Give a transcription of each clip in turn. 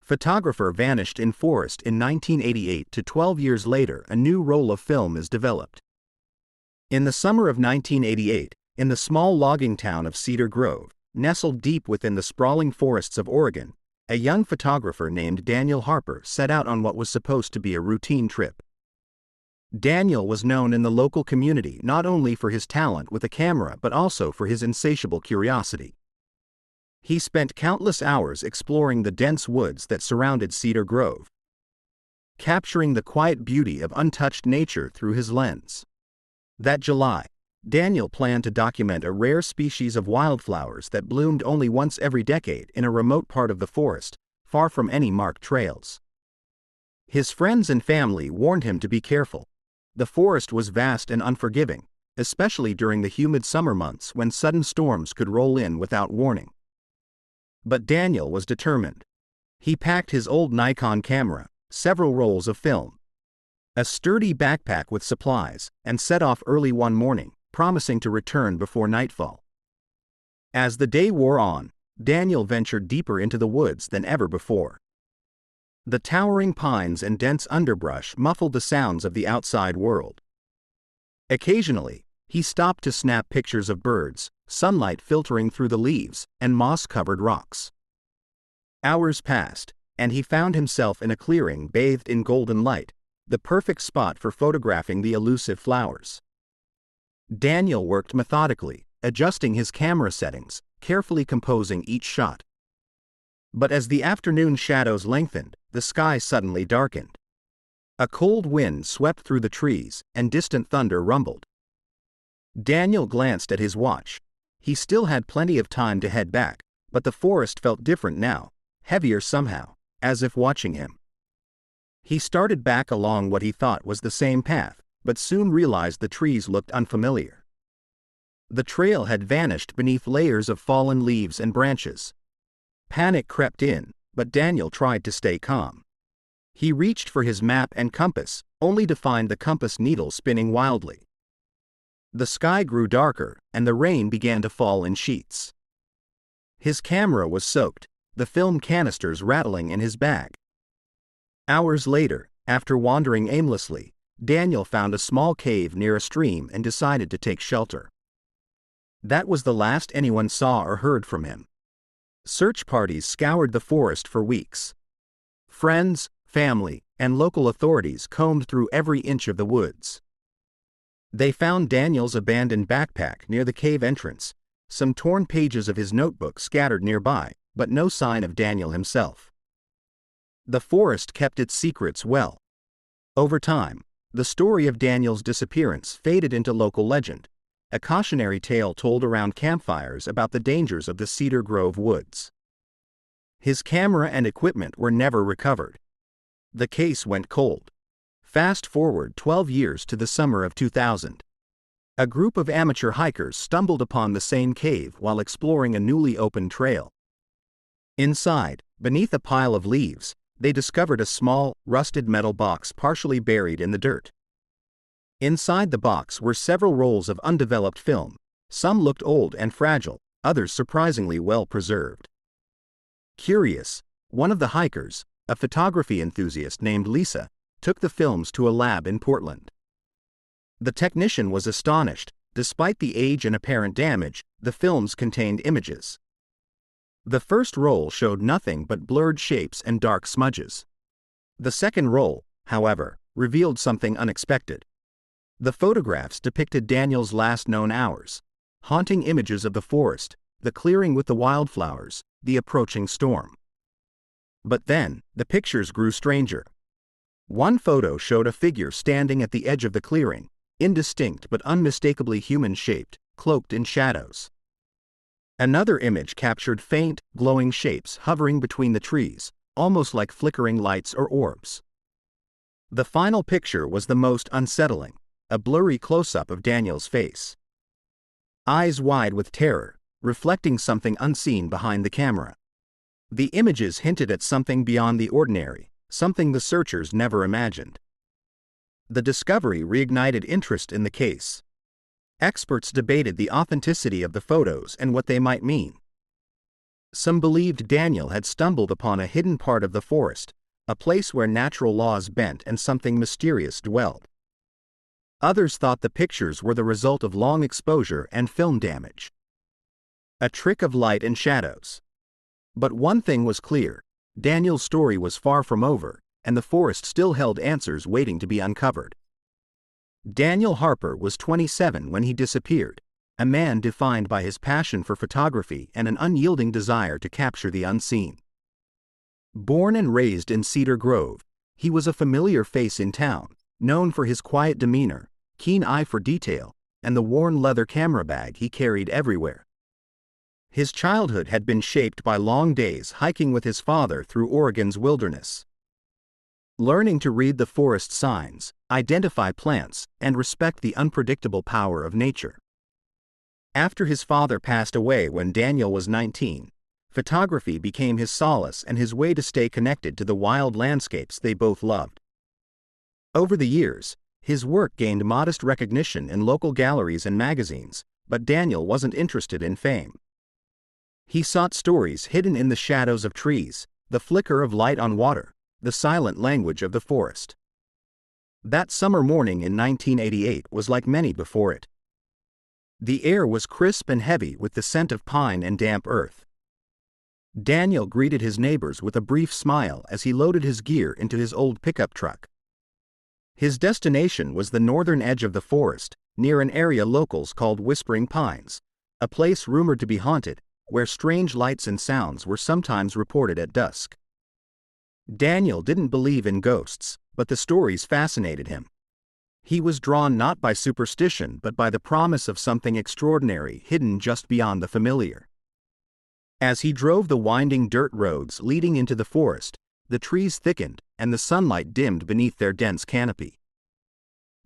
Photographer vanished in forest in 1988 to 12 years later a new roll of film is developed. In the summer of 1988, in the small logging town of Cedar Grove, nestled deep within the sprawling forests of Oregon, a young photographer named Daniel Harper set out on what was supposed to be a routine trip. Daniel was known in the local community not only for his talent with a camera but also for his insatiable curiosity. He spent countless hours exploring the dense woods that surrounded Cedar Grove, capturing the quiet beauty of untouched nature through his lens. That July, Daniel planned to document a rare species of wildflowers that bloomed only once every decade in a remote part of the forest, far from any marked trails. His friends and family warned him to be careful. The forest was vast and unforgiving, especially during the humid summer months when sudden storms could roll in without warning. But Daniel was determined. He packed his old Nikon camera, several rolls of film, a sturdy backpack with supplies, and set off early one morning, promising to return before nightfall. As the day wore on, Daniel ventured deeper into the woods than ever before. The towering pines and dense underbrush muffled the sounds of the outside world. Occasionally, he stopped to snap pictures of birds, sunlight filtering through the leaves, and moss-covered rocks. Hours passed, and he found himself in a clearing bathed in golden light, the perfect spot for photographing the elusive flowers. Daniel worked methodically, adjusting his camera settings, carefully composing each shot. But as the afternoon shadows lengthened, the sky suddenly darkened. A cold wind swept through the trees, and distant thunder rumbled. Daniel glanced at his watch. He still had plenty of time to head back, but the forest felt different now, heavier somehow, as if watching him. He started back along what he thought was the same path, but soon realized the trees looked unfamiliar. The trail had vanished beneath layers of fallen leaves and branches. Panic crept in, but Daniel tried to stay calm. He reached for his map and compass, only to find the compass needle spinning wildly. The sky grew darker, and the rain began to fall in sheets. His camera was soaked, the film canisters rattling in his bag. Hours later, after wandering aimlessly, Daniel found a small cave near a stream and decided to take shelter. That was the last anyone saw or heard from him. Search parties scoured the forest for weeks. Friends, family, and local authorities combed through every inch of the woods. They found Daniel's abandoned backpack near the cave entrance, some torn pages of his notebook scattered nearby, but no sign of Daniel himself. The forest kept its secrets well. Over time, the story of Daniel's disappearance faded into local legend, a cautionary tale told around campfires about the dangers of the Cedar Grove woods. His camera and equipment were never recovered. The case went cold. Fast forward 12 years to the summer of 2000. A group of amateur hikers stumbled upon the same cave while exploring a newly opened trail. Inside, beneath a pile of leaves, they discovered a small, rusted metal box partially buried in the dirt. Inside the box were several rolls of undeveloped film. Some looked old and fragile, others surprisingly well preserved. Curious, one of the hikers, a photography enthusiast named Lisa, took the films to a lab in Portland. The technician was astonished. Despite the age and apparent damage, the films contained images. The first roll showed nothing but blurred shapes and dark smudges. The second roll, however, revealed something unexpected. The photographs depicted Daniel's last known hours, haunting images of the forest, the clearing with the wildflowers, the approaching storm. But then, the pictures grew stranger. One photo showed a figure standing at the edge of the clearing, indistinct but unmistakably human-shaped, cloaked in shadows. Another image captured faint, glowing shapes hovering between the trees, almost like flickering lights or orbs. The final picture was the most unsettling, a blurry close-up of Daniel's face. Eyes wide with terror, reflecting something unseen behind the camera. The images hinted at something beyond the ordinary, something the searchers never imagined. The discovery reignited interest in the case. Experts debated the authenticity of the photos and what they might mean. Some believed Daniel had stumbled upon a hidden part of the forest, a place where natural laws bent and something mysterious dwelled. Others thought the pictures were the result of long exposure and film damage. A trick of light and shadows. But one thing was clear: Daniel's story was far from over, and the forest still held answers waiting to be uncovered. Daniel Harper was 27 when he disappeared, a man defined by his passion for photography and an unyielding desire to capture the unseen. Born and raised in Cedar Grove, he was a familiar face in town, known for his quiet demeanor, keen eye for detail, and the worn leather camera bag he carried everywhere. His childhood had been shaped by long days hiking with his father through Oregon's wilderness. Learning to read the forest signs, identify plants, and respect the unpredictable power of nature. After his father passed away when Daniel was 19, photography became his solace and his way to stay connected to the wild landscapes they both loved. Over the years, his work gained modest recognition in local galleries and magazines, but Daniel wasn't interested in fame. He sought stories hidden in the shadows of trees, the flicker of light on water, the silent language of the forest. That summer morning in 1988 was like many before it. The air was crisp and heavy with the scent of pine and damp earth. Daniel greeted his neighbors with a brief smile as he loaded his gear into his old pickup truck. His destination was the northern edge of the forest, near an area locals called Whispering Pines, a place rumored to be haunted, where strange lights and sounds were sometimes reported at dusk. Daniel didn't believe in ghosts, but the stories fascinated him. He was drawn not by superstition but by the promise of something extraordinary hidden just beyond the familiar. As he drove the winding dirt roads leading into the forest, the trees thickened and the sunlight dimmed beneath their dense canopy.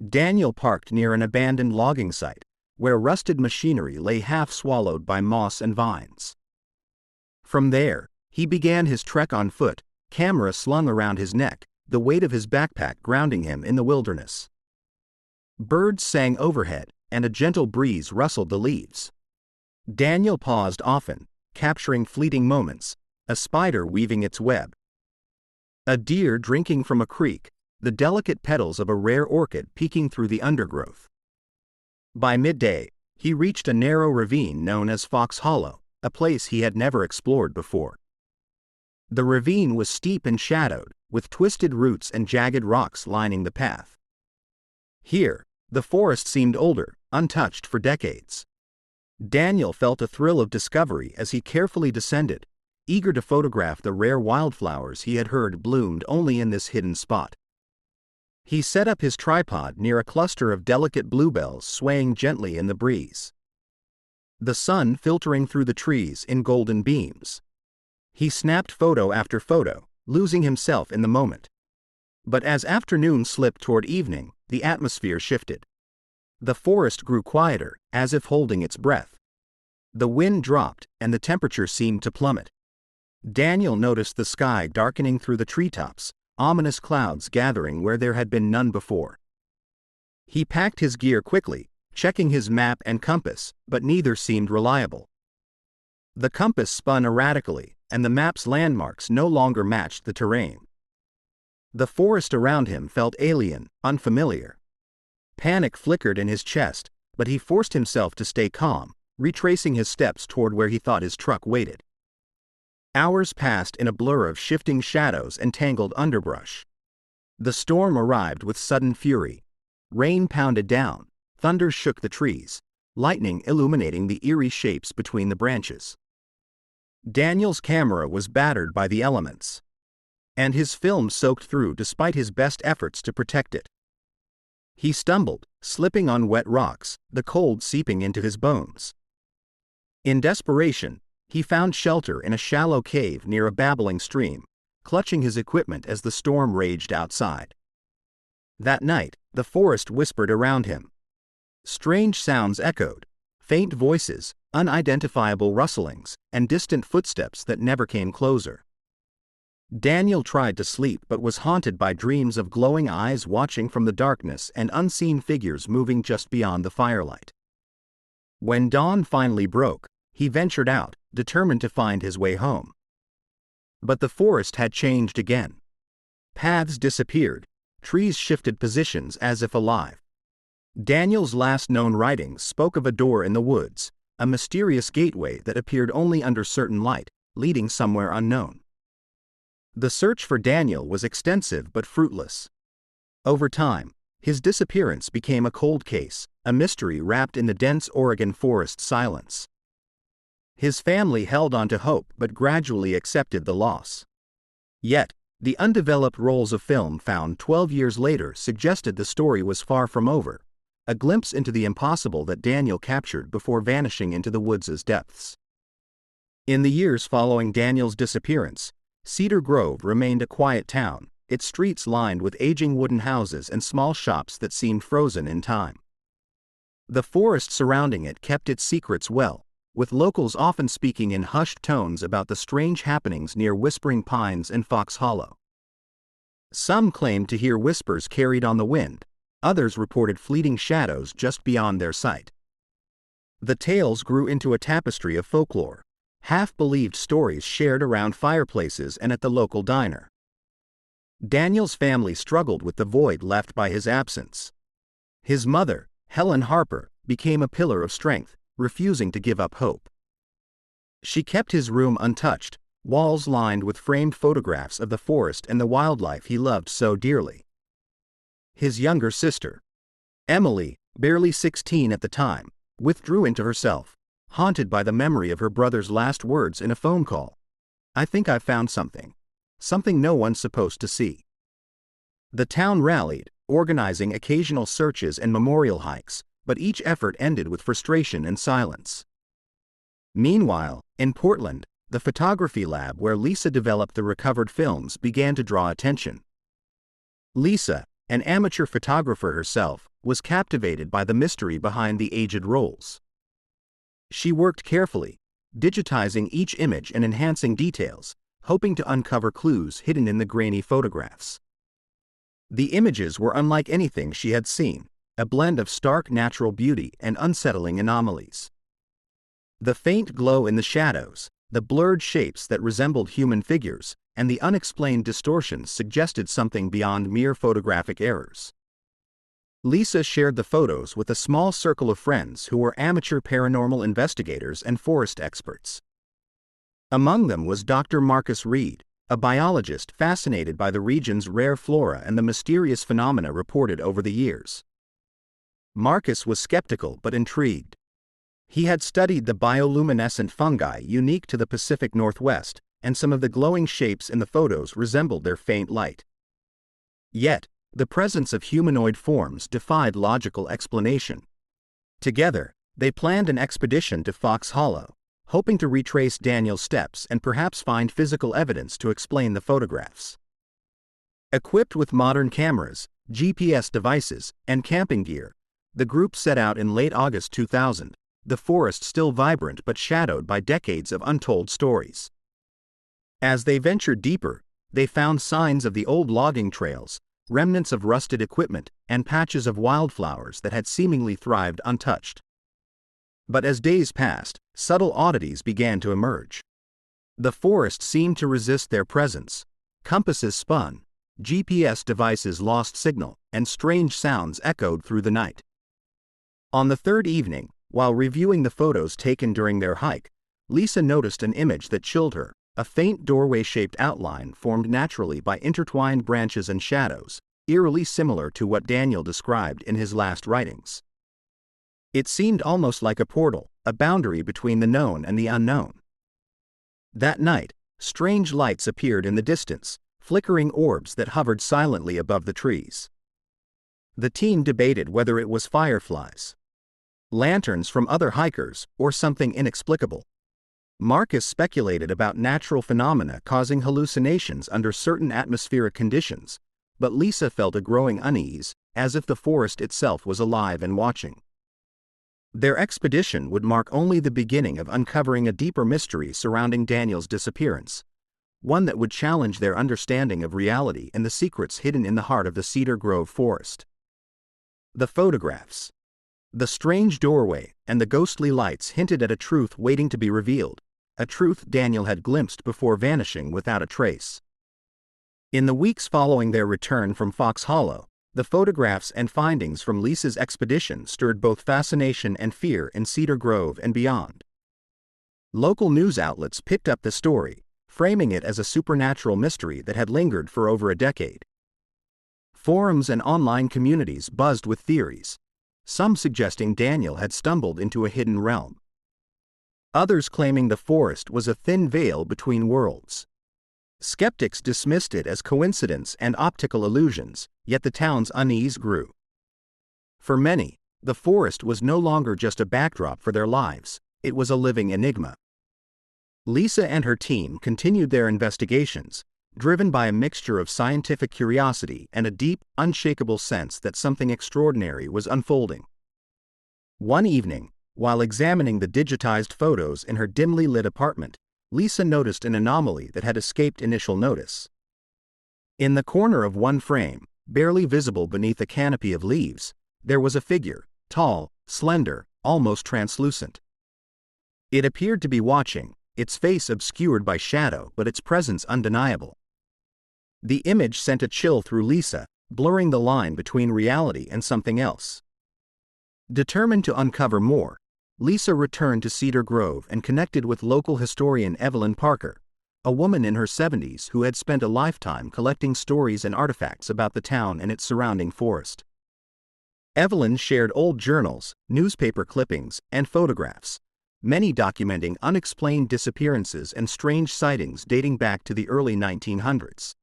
Daniel parked near an abandoned logging site, where rusted machinery lay half swallowed by moss and vines. From there, he began his trek on foot, camera slung around his neck, the weight of his backpack grounding him in the wilderness. Birds sang overhead, and a gentle breeze rustled the leaves. Daniel paused often, capturing fleeting moments, a spider weaving its web, a deer drinking from a creek, the delicate petals of a rare orchid peeking through the undergrowth. By midday, he reached a narrow ravine known as Fox Hollow, a place he had never explored before. The ravine was steep and shadowed, with twisted roots and jagged rocks lining the path. Here, the forest seemed older, untouched for decades. Daniel felt a thrill of discovery as he carefully descended, eager to photograph the rare wildflowers he had heard bloomed only in this hidden spot. He set up his tripod near a cluster of delicate bluebells swaying gently in the breeze. The sun filtering through the trees in golden beams. He snapped photo after photo, losing himself in the moment. But as afternoon slipped toward evening, the atmosphere shifted. The forest grew quieter, as if holding its breath. The wind dropped, and the temperature seemed to plummet. Daniel noticed the sky darkening through the treetops, ominous clouds gathering where there had been none before. He packed his gear quickly, checking his map and compass, but neither seemed reliable. The compass spun erratically, and the map's landmarks no longer matched the terrain. The forest around him felt alien, unfamiliar. Panic flickered in his chest, but he forced himself to stay calm, retracing his steps toward where he thought his truck waited. Hours passed in a blur of shifting shadows and tangled underbrush. The storm arrived with sudden fury. Rain pounded down, thunder shook the trees, lightning illuminating the eerie shapes between the branches. Daniel's camera was battered by the elements, and his film soaked through despite his best efforts to protect it. He stumbled, slipping on wet rocks, the cold seeping into his bones. In desperation, he found shelter in a shallow cave near a babbling stream, clutching his equipment as the storm raged outside. That night, the forest whispered around him. Strange sounds echoed, faint voices, unidentifiable rustlings, and distant footsteps that never came closer. Daniel tried to sleep but was haunted by dreams of glowing eyes watching from the darkness and unseen figures moving just beyond the firelight. When dawn finally broke, he ventured out, determined to find his way home. But the forest had changed again. Paths disappeared, trees shifted positions as if alive. Daniel's last known writings spoke of a door in the woods, a mysterious gateway that appeared only under certain light, leading somewhere unknown. The search for Daniel was extensive but fruitless. Over time, his disappearance became a cold case, a mystery wrapped in the dense Oregon forest silence. His family held on to hope but gradually accepted the loss. Yet, the undeveloped rolls of film found 12 years later suggested the story was far from over, a glimpse into the impossible that Daniel captured before vanishing into the woods' depths. In the years following Daniel's disappearance, Cedar Grove remained a quiet town, its streets lined with aging wooden houses and small shops that seemed frozen in time. The forest surrounding it kept its secrets well, with locals often speaking in hushed tones about the strange happenings near Whispering Pines and Fox Hollow. Some claimed to hear whispers carried on the wind, others reported fleeting shadows just beyond their sight. The tales grew into a tapestry of folklore, half-believed stories shared around fireplaces and at the local diner. Daniel's family struggled with the void left by his absence. His mother, Helen Harper, became a pillar of strength, refusing to give up hope. She kept his room untouched, walls lined with framed photographs of the forest and the wildlife he loved so dearly. His younger sister, Emily, barely 16 at the time, withdrew into herself, haunted by the memory of her brother's last words in a phone call. "I think I've found something. Something no one's supposed to see." The town rallied, organizing occasional searches and memorial hikes, but each effort ended with frustration and silence. Meanwhile, in Portland, the photography lab where Lisa developed the recovered films began to draw attention. Lisa, an amateur photographer herself, was captivated by the mystery behind the aged rolls. She worked carefully, digitizing each image and enhancing details, hoping to uncover clues hidden in the grainy photographs. The images were unlike anything she had seen, a blend of stark natural beauty and unsettling anomalies. The faint glow in the shadows, the blurred shapes that resembled human figures, and the unexplained distortions suggested something beyond mere photographic errors. Lisa shared the photos with a small circle of friends who were amateur paranormal investigators and forest experts. Among them was Dr. Marcus Reed, a biologist fascinated by the region's rare flora and the mysterious phenomena reported over the years. Marcus was skeptical but intrigued. He had studied the bioluminescent fungi unique to the Pacific Northwest, and some of the glowing shapes in the photos resembled their faint light. Yet, the presence of humanoid forms defied logical explanation. Together, they planned an expedition to Fox Hollow, hoping to retrace Daniel's steps and perhaps find physical evidence to explain the photographs. Equipped with modern cameras, GPS devices, and camping gear, the group set out in late August 2000, the forest still vibrant but shadowed by decades of untold stories. As they ventured deeper, they found signs of the old logging trails, remnants of rusted equipment, and patches of wildflowers that had seemingly thrived untouched. But as days passed, subtle oddities began to emerge. The forest seemed to resist their presence. Compasses spun, GPS devices lost signal, and strange sounds echoed through the night. On the third evening, while reviewing the photos taken during their hike, Lisa noticed an image that chilled her. A faint doorway-shaped outline formed naturally by intertwined branches and shadows, eerily similar to what Daniel described in his last writings. It seemed almost like a portal, a boundary between the known and the unknown. That night, strange lights appeared in the distance, flickering orbs that hovered silently above the trees. The team debated whether it was fireflies, lanterns from other hikers, or something inexplicable. Marcus speculated about natural phenomena causing hallucinations under certain atmospheric conditions, but Lisa felt a growing unease, as if the forest itself was alive and watching. Their expedition would mark only the beginning of uncovering a deeper mystery surrounding Daniel's disappearance, one that would challenge their understanding of reality and the secrets hidden in the heart of the Cedar Grove forest. The photographs. The strange doorway and the ghostly lights hinted at a truth waiting to be revealed, a truth Daniel had glimpsed before vanishing without a trace. In the weeks following their return from Fox Hollow, the photographs and findings from Lisa's expedition stirred both fascination and fear in Cedar Grove and beyond. Local news outlets picked up the story, framing it as a supernatural mystery that had lingered for over a decade. Forums and online communities buzzed with theories, some suggesting Daniel had stumbled into a hidden realm. Others claiming the forest was a thin veil between worlds. Skeptics dismissed it as coincidence and optical illusions, yet the town's unease grew. For many, the forest was no longer just a backdrop for their lives, it was a living enigma. Lisa and her team continued their investigations, driven by a mixture of scientific curiosity and a deep, unshakable sense that something extraordinary was unfolding. One evening, while examining the digitized photos in her dimly lit apartment, Lisa noticed an anomaly that had escaped initial notice. In the corner of one frame, barely visible beneath a canopy of leaves, there was a figure, tall, slender, almost translucent. It appeared to be watching, its face obscured by shadow but its presence undeniable. The image sent a chill through Lisa, blurring the line between reality and something else. Determined to uncover more, Lisa returned to Cedar Grove and connected with local historian Evelyn Parker, a woman in her 70s who had spent a lifetime collecting stories and artifacts about the town and its surrounding forest. Evelyn shared old journals, newspaper clippings, and photographs, many documenting unexplained disappearances and strange sightings dating back to the early 1900s.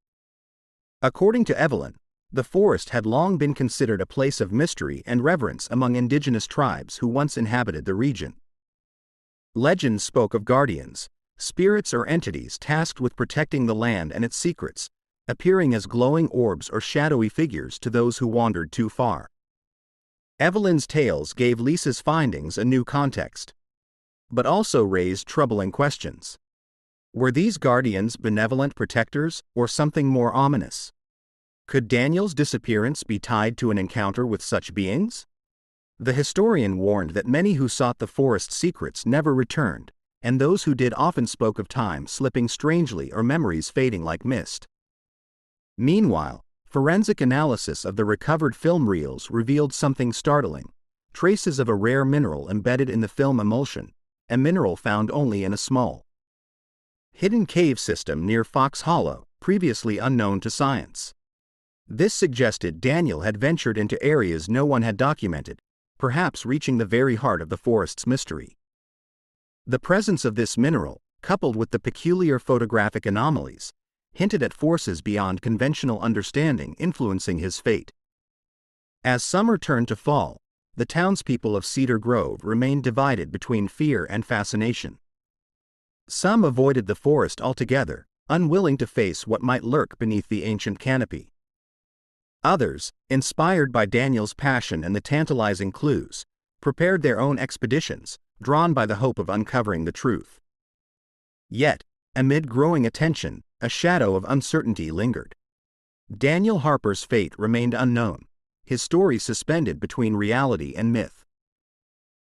According to Evelyn, the forest had long been considered a place of mystery and reverence among indigenous tribes who once inhabited the region. Legends spoke of guardians, spirits or entities tasked with protecting the land and its secrets, appearing as glowing orbs or shadowy figures to those who wandered too far. Evelyn's tales gave Lisa's findings a new context, but also raised troubling questions. Were these guardians benevolent protectors or something more ominous? Could Daniel's disappearance be tied to an encounter with such beings? The historian warned that many who sought the forest's secrets never returned, and those who did often spoke of time slipping strangely or memories fading like mist. Meanwhile, forensic analysis of the recovered film reels revealed something startling: traces of a rare mineral embedded in the film emulsion, a mineral found only in a small, hidden cave system near Fox Hollow, previously unknown to science. This suggested Daniel had ventured into areas no one had documented, perhaps reaching the very heart of the forest's mystery. The presence of this mineral, coupled with the peculiar photographic anomalies, hinted at forces beyond conventional understanding influencing his fate. As summer turned to fall, the townspeople of Cedar Grove remained divided between fear and fascination. Some avoided the forest altogether, unwilling to face what might lurk beneath the ancient canopy. Others, inspired by Daniel's passion and the tantalizing clues, prepared their own expeditions, drawn by the hope of uncovering the truth. Yet, amid growing attention, a shadow of uncertainty lingered. Daniel Harper's fate remained unknown, his story suspended between reality and myth.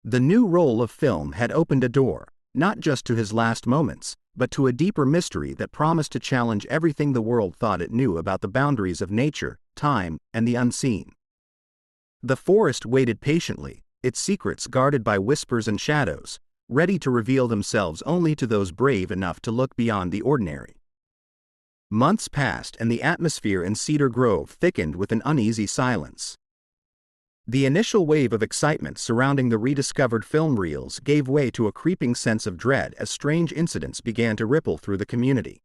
The new roll of film had opened a door, not just to his last moments, but to a deeper mystery that promised to challenge everything the world thought it knew about the boundaries of nature, time, and the unseen. The forest waited patiently, its secrets guarded by whispers and shadows, ready to reveal themselves only to those brave enough to look beyond the ordinary. Months passed and the atmosphere in Cedar Grove thickened with an uneasy silence. The initial wave of excitement surrounding the rediscovered film reels gave way to a creeping sense of dread as strange incidents began to ripple through the community.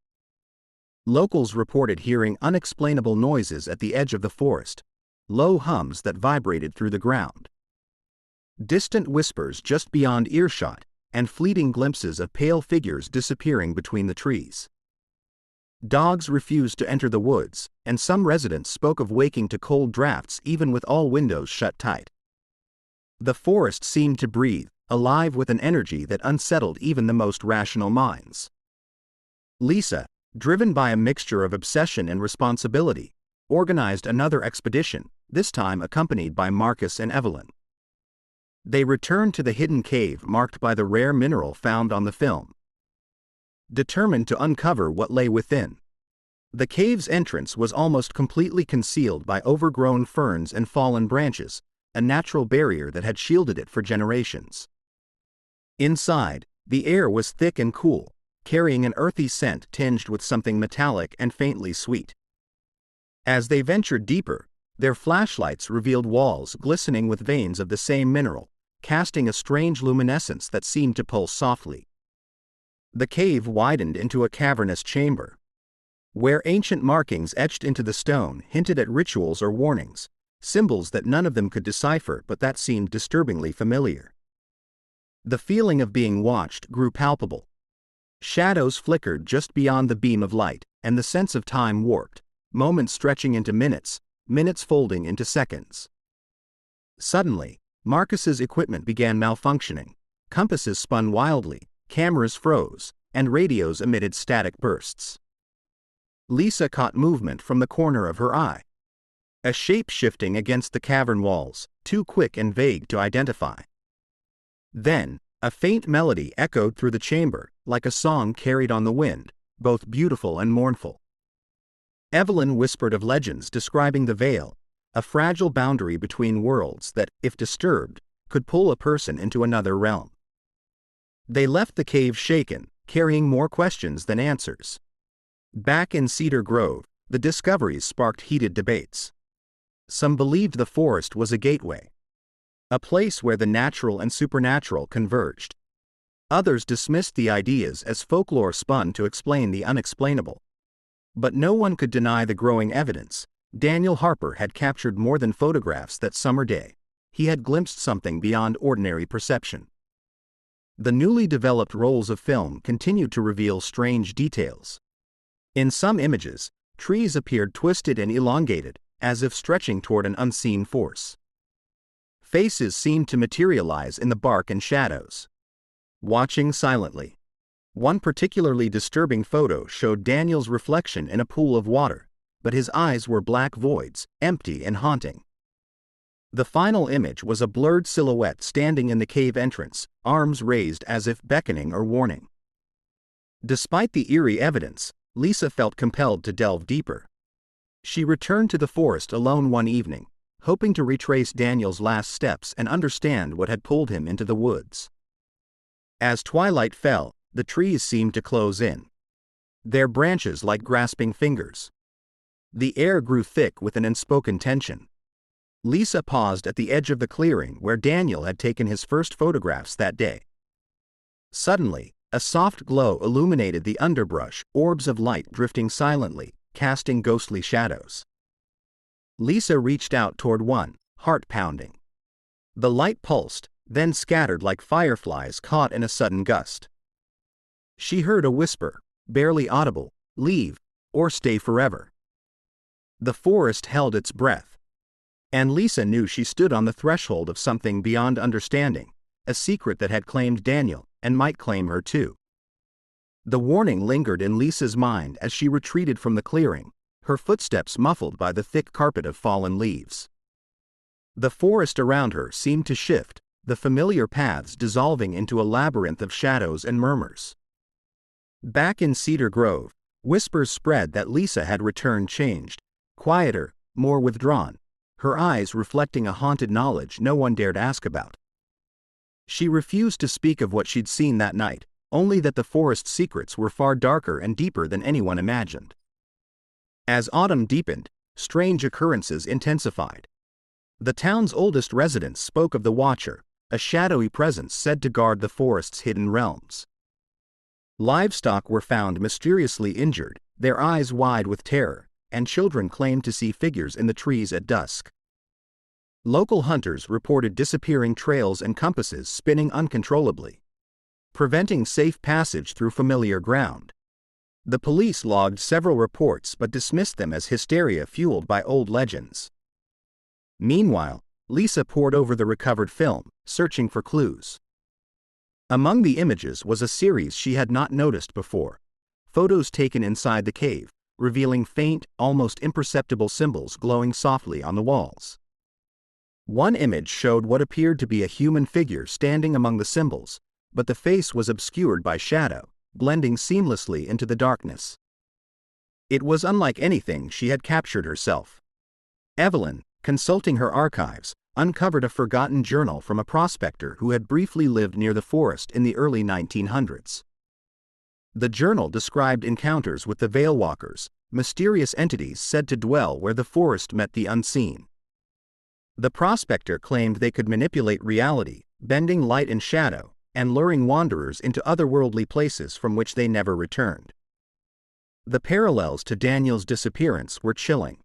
Locals reported hearing unexplainable noises at the edge of the forest, low hums that vibrated through the ground, distant whispers just beyond earshot, and fleeting glimpses of pale figures disappearing between the trees. Dogs refused to enter the woods, and some residents spoke of waking to cold drafts even with all windows shut tight. The forest seemed to breathe, alive with an energy that unsettled even the most rational minds. Lisa, driven by a mixture of obsession and responsibility, organized another expedition, this time accompanied by Marcus and Evelyn. They returned to the hidden cave marked by the rare mineral found on the film, determined to uncover what lay within. The cave's entrance was almost completely concealed by overgrown ferns and fallen branches, a natural barrier that had shielded it for generations. Inside, the air was thick and cool, carrying an earthy scent tinged with something metallic and faintly sweet. As they ventured deeper, their flashlights revealed walls glistening with veins of the same mineral, casting a strange luminescence that seemed to pulse softly. The cave widened into a cavernous chamber, where ancient markings etched into the stone hinted at rituals or warnings, symbols that none of them could decipher but that seemed disturbingly familiar. The feeling of being watched grew palpable. Shadows flickered just beyond the beam of light, and the sense of time warped, moments stretching into minutes, minutes folding into seconds. Suddenly, Marcus's equipment began malfunctioning. Compasses spun wildly, cameras froze, and radios emitted static bursts. Lisa caught movement from the corner of her eye. A shape shifting against the cavern walls, too quick and vague to identify. Then, a faint melody echoed through the chamber, like a song carried on the wind, both beautiful and mournful. Evelyn whispered of legends describing the veil, a fragile boundary between worlds that, if disturbed, could pull a person into another realm. They left the cave shaken, carrying more questions than answers. Back in Cedar Grove, the discoveries sparked heated debates. Some believed the forest was a gateway, a place where the natural and supernatural converged. Others dismissed the ideas as folklore spun to explain the unexplainable. But no one could deny the growing evidence. Daniel Harper had captured more than photographs that summer day. He had glimpsed something beyond ordinary perception. The newly developed rolls of film continued to reveal strange details. In some images, trees appeared twisted and elongated, as if stretching toward an unseen force. Faces seemed to materialize in the bark and shadows, watching silently. One particularly disturbing photo showed Daniel's reflection in a pool of water, but his eyes were black voids, empty and haunting. The final image was a blurred silhouette standing in the cave entrance, arms raised as if beckoning or warning. Despite the eerie evidence, Lisa felt compelled to delve deeper. She returned to the forest alone one evening, hoping to retrace Daniel's last steps and understand what had pulled him into the woods. As twilight fell, the trees seemed to close in, their branches like grasping fingers. The air grew thick with an unspoken tension. Lisa paused at the edge of the clearing where Daniel had taken his first photographs that day. Suddenly, a soft glow illuminated the underbrush, orbs of light drifting silently, casting ghostly shadows. Lisa reached out toward one, heart pounding. The light pulsed, then scattered like fireflies caught in a sudden gust. She heard a whisper, barely audible, "Leave, or stay forever." The forest held its breath. And Lisa knew she stood on the threshold of something beyond understanding, a secret that had claimed Daniel, and might claim her too. The warning lingered in Lisa's mind as she retreated from the clearing, her footsteps muffled by the thick carpet of fallen leaves. The forest around her seemed to shift, the familiar paths dissolving into a labyrinth of shadows and murmurs. Back in Cedar Grove, whispers spread that Lisa had returned changed, quieter, more withdrawn, her eyes reflecting a haunted knowledge no one dared ask about. She refused to speak of what she'd seen that night, only that the forest's secrets were far darker and deeper than anyone imagined. As autumn deepened, strange occurrences intensified. The town's oldest residents spoke of the Watcher, a shadowy presence said to guard the forest's hidden realms. Livestock were found mysteriously injured, their eyes wide with terror, and children claimed to see figures in the trees at dusk. Local hunters reported disappearing trails and compasses spinning uncontrollably, preventing safe passage through familiar ground. The police logged several reports but dismissed them as hysteria fueled by old legends. Meanwhile, Lisa pored over the recovered film, searching for clues. Among the images was a series she had not noticed before, photos taken inside the cave, revealing faint, almost imperceptible symbols glowing softly on the walls. One image showed what appeared to be a human figure standing among the symbols, but the face was obscured by shadow, blending seamlessly into the darkness. It was unlike anything she had captured herself. Evelyn, consulting her archives, uncovered a forgotten journal from a prospector who had briefly lived near the forest in the early 1900s. The journal described encounters with the Veilwalkers, mysterious entities said to dwell where the forest met the unseen. The prospector claimed they could manipulate reality, bending light and shadow, and luring wanderers into otherworldly places from which they never returned. The parallels to Daniel's disappearance were chilling.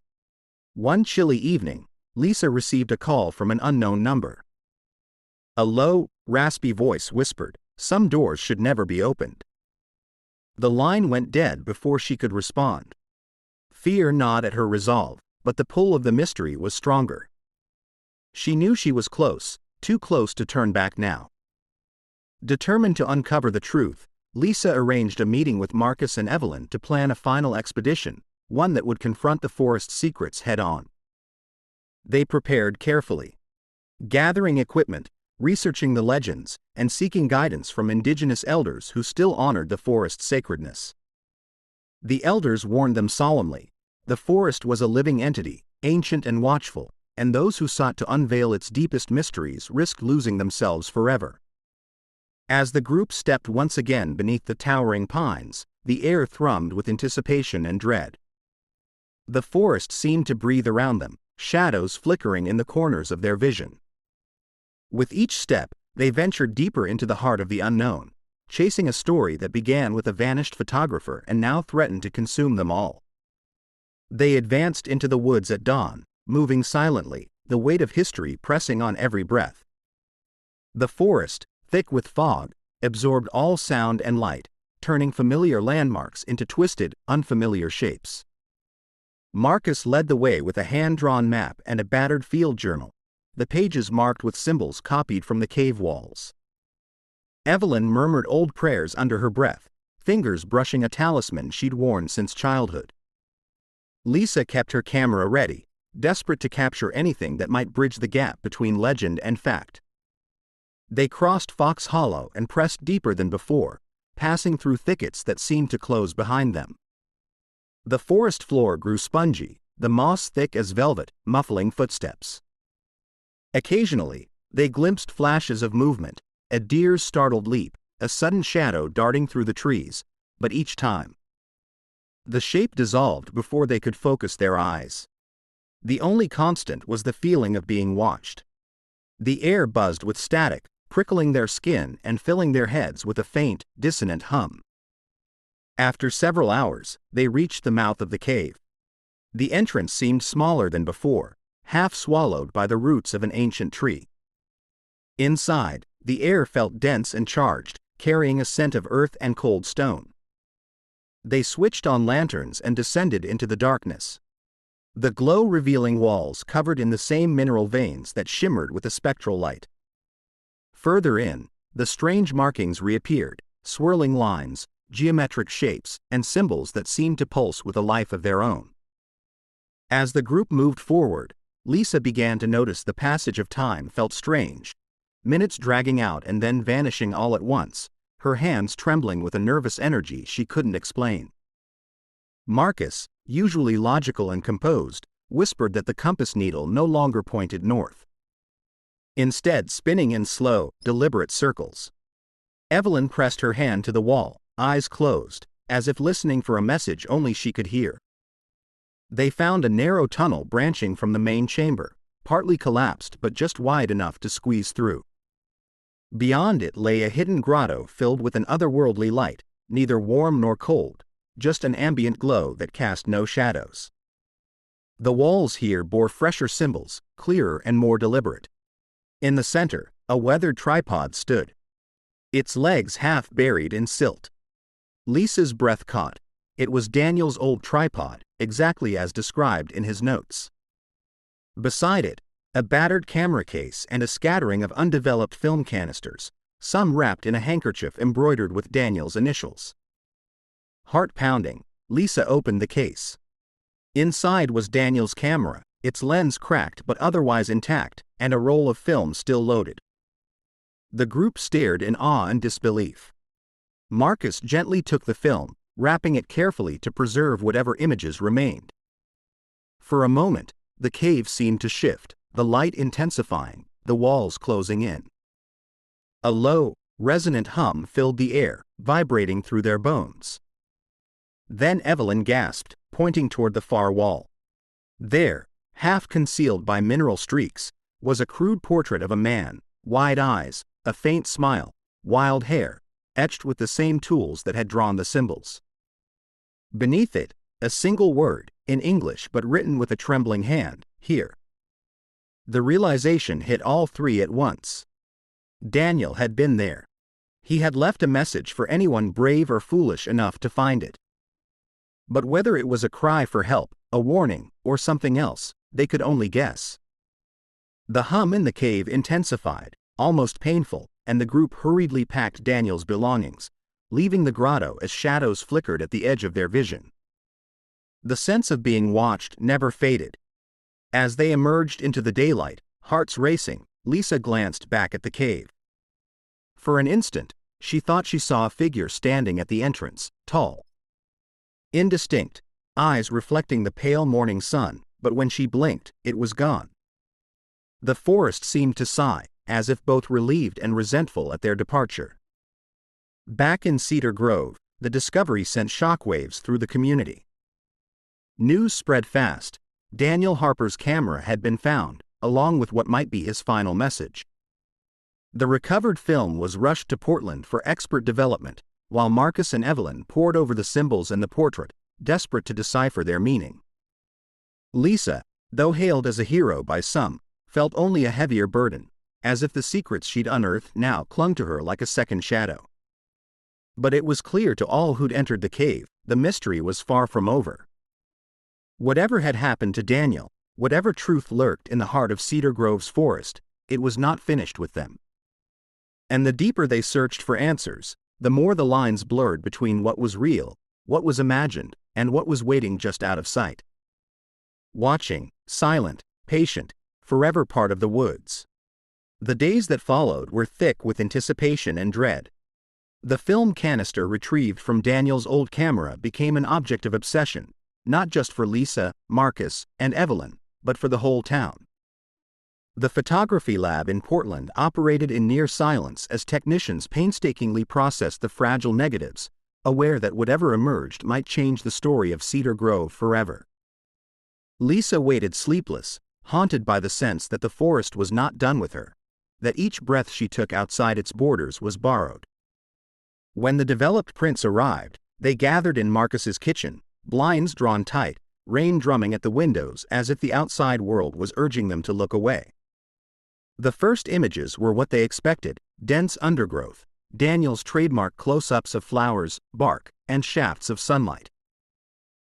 One chilly evening, Lisa received a call from an unknown number. A low, raspy voice whispered, "Some doors should never be opened." The line went dead before she could respond. Fear gnawed at her resolve, but the pull of the mystery was stronger. She knew she was close, too close to turn back now. Determined to uncover the truth, Lisa arranged a meeting with Marcus and Evelyn to plan a final expedition, one that would confront the forest's secrets head-on. They prepared carefully, gathering equipment, researching the legends, and seeking guidance from indigenous elders who still honored the forest's sacredness. The elders warned them solemnly. The forest was a living entity, ancient and watchful, and those who sought to unveil its deepest mysteries risked losing themselves forever. As the group stepped once again beneath the towering pines, the air thrummed with anticipation and dread. The forest seemed to breathe around them, shadows flickering in the corners of their vision. With each step, they ventured deeper into the heart of the unknown, chasing a story that began with a vanished photographer and now threatened to consume them all. They advanced into the woods at dawn, moving silently, the weight of history pressing on every breath. The forest, thick with fog, absorbed all sound and light, turning familiar landmarks into twisted, unfamiliar shapes. Marcus led the way with a hand-drawn map and a battered field journal, the pages marked with symbols copied from the cave walls. Evelyn murmured old prayers under her breath, fingers brushing a talisman she'd worn since childhood. Lisa kept her camera ready, desperate to capture anything that might bridge the gap between legend and fact. They crossed Fox Hollow and pressed deeper than before, passing through thickets that seemed to close behind them. The forest floor grew spongy, the moss thick as velvet, muffling footsteps. Occasionally, they glimpsed flashes of movement, a deer's startled leap, a sudden shadow darting through the trees, but each time, the shape dissolved before they could focus their eyes. The only constant was the feeling of being watched. The air buzzed with static, prickling their skin and filling their heads with a faint, dissonant hum. After several hours, they reached the mouth of the cave. The entrance seemed smaller than before, half swallowed by the roots of an ancient tree. Inside, the air felt dense and charged, carrying a scent of earth and cold stone. They switched on lanterns and descended into the darkness. The glow revealing walls covered in the same mineral veins that shimmered with a spectral light. Further in, the strange markings reappeared, swirling lines, geometric shapes, and symbols that seemed to pulse with a life of their own. As the group moved forward, Lisa began to notice the passage of time felt strange, minutes dragging out and then vanishing all at once, her hands trembling with a nervous energy she couldn't explain. Marcus, usually logical and composed, whispered that the compass needle no longer pointed north, instead spinning in slow, deliberate circles. Evelyn pressed her hand to the wall, eyes closed, as if listening for a message only she could hear. They found a narrow tunnel branching from the main chamber, partly collapsed but just wide enough to squeeze through. Beyond it lay a hidden grotto filled with an otherworldly light, neither warm nor cold, just an ambient glow that cast no shadows. The walls here bore fresher symbols, clearer and more deliberate. In the center, a weathered tripod stood, its legs half buried in silt. Lisa's breath caught. It was Daniel's old tripod, exactly as described in his notes. Beside it, a battered camera case and a scattering of undeveloped film canisters, some wrapped in a handkerchief embroidered with Daniel's initials. Heart pounding, Lisa opened the case. Inside was Daniel's camera, its lens cracked but otherwise intact, and a roll of film still loaded. The group stared in awe and disbelief. Marcus gently took the film, wrapping it carefully to preserve whatever images remained. For a moment, the cave seemed to shift, the light intensifying, the walls closing in. A low, resonant hum filled the air, vibrating through their bones. Then Evelyn gasped, pointing toward the far wall. There, half concealed by mineral streaks, was a crude portrait of a man, wide eyes, a faint smile, wild hair, etched with the same tools that had drawn the symbols. Beneath it, a single word, in English but written with a trembling hand, "Here." The realization hit all three at once. Daniel had been there. He had left a message for anyone brave or foolish enough to find it. But whether it was a cry for help, a warning, or something else, they could only guess. The hum in the cave intensified, almost painful, and the group hurriedly packed Daniel's belongings, leaving the grotto as shadows flickered at the edge of their vision. The sense of being watched never faded. As they emerged into the daylight, hearts racing, Lisa glanced back at the cave. For an instant, she thought she saw a figure standing at the entrance, tall, indistinct, eyes reflecting the pale morning sun, but when she blinked, it was gone. The forest seemed to sigh, as if both relieved and resentful at their departure. Back in Cedar Grove, the discovery sent shockwaves through the community. News spread fast. Daniel Harper's camera had been found, along with what might be his final message. The recovered film was rushed to Portland for expert development, while Marcus and Evelyn pored over the symbols and the portrait, desperate to decipher their meaning. Lisa, though hailed as a hero by some, felt only a heavier burden, as if the secrets she'd unearthed now clung to her like a second shadow. But it was clear to all who'd entered the cave, the mystery was far from over. Whatever had happened to Daniel, whatever truth lurked in the heart of Cedar Grove's forest, it was not finished with them. And the deeper they searched for answers, the more the lines blurred between what was real, what was imagined, and what was waiting just out of sight. Watching, silent, patient, forever part of the woods. The days that followed were thick with anticipation and dread. The film canister retrieved from Daniel's old camera became an object of obsession, not just for Lisa, Marcus, and Evelyn, but for the whole town. The photography lab in Portland operated in near silence as technicians painstakingly processed the fragile negatives, aware that whatever emerged might change the story of Cedar Grove forever. Lisa waited sleepless, haunted by the sense that the forest was not done with her, that each breath she took outside its borders was borrowed. When the developed prints arrived, they gathered in Marcus's kitchen, blinds drawn tight, rain drumming at the windows as if the outside world was urging them to look away. The first images were what they expected: dense undergrowth, Daniel's trademark close-ups of flowers, bark, and shafts of sunlight.